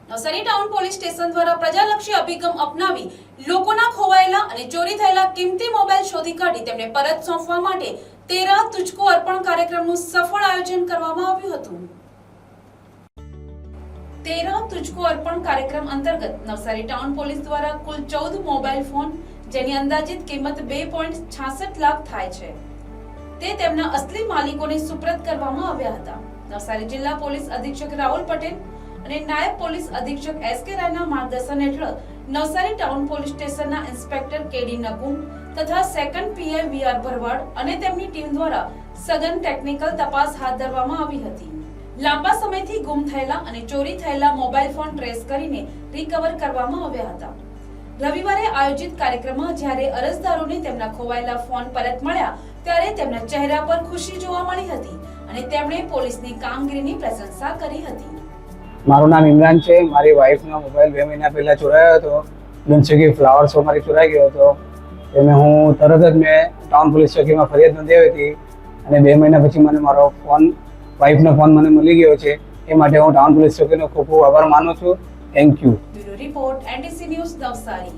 Navsari town police station દ્વારા પ્રજાલક્ષી અભિગમ અપનાવી લોકોના ખોવાયેલા અને ચોરી થયેલા કિંમતી મોબાઈલ શોધી કાઢી તેમને પરત સોંપવા માટે 13 તુજકો અર્પણ કાર્યક્રમનું સફળ આયોજન કરવામાં આવ્યું હતું। 13 તુજકો અર્પણ કાર્યક્રમ અંતર્ગત નવસારી ટાઉન પોલીસ દ્વારા કુલ 14 મોબાઈલ ફોન જેની અંદાજિત કિંમત 2.66 લાખ થાય છે તે તેમના અસલી માલિકોને સુપ્રત કરવામાં આવ્યા હતા। નવસારી જિલ્લા પોલીસ અધિક્ષક રાહુલ પટેલ અને નાયબ પોલીસ અધિક્ષક એસકે રાયના માર્ગદર્શન હેઠળ નવસારી ટાઉન પોલીસ સ્ટેશનના ઇન્સ્પેક્ટર કેડી નકુમ તથા સેકન્ડ પીઆઈ વીઆર ભરવાડ અને તેમની ટીમ દ્વારા સઘન ટેકનિકલ તપાસ હાથ ધરવામાં આવી હતી। લાંબા સમયથી ગુમ થયેલા અને ચોરી થયેલા મોબાઈલ ફોન ટ્રેસ કરીને રિકવર કરવામાં આવ્યા હતા। રવિવારે આયોજિત કાર્યક્રમમાં જ્યારે અરજદારોને તેમના ખોવાયેલા ફોન પરત મળ્યા ત્યારે તેમના ચહેરા પર ખુશી જોવા મળી હતી અને તેમણે પોલીસની કામગીરીની પ્રશંસા કરી હતી। મારું નામ ઇમરાન છે। મારી વાઈફનો મોબાઈલ 2 મહિના પહેલા ચોરાયો હતો। ગનસુકી ફ્લાવર શો મારી ચોરાઈ ગયો હતો। એને હું તરત જ મેં ટાઉન પોલીસ ચોકીમાં ફરિયાદ નોંધાવી હતી અને 2 મહિના પછી મને મારો ફોન વાઈફનો ફોન મને મળી ગયો છે। એ માટે હું ટાઉન પોલીસ ચોકીનો ખૂબ ખૂબ આભાર માનું છું। Thank you. Bureau report NTC news Navsari.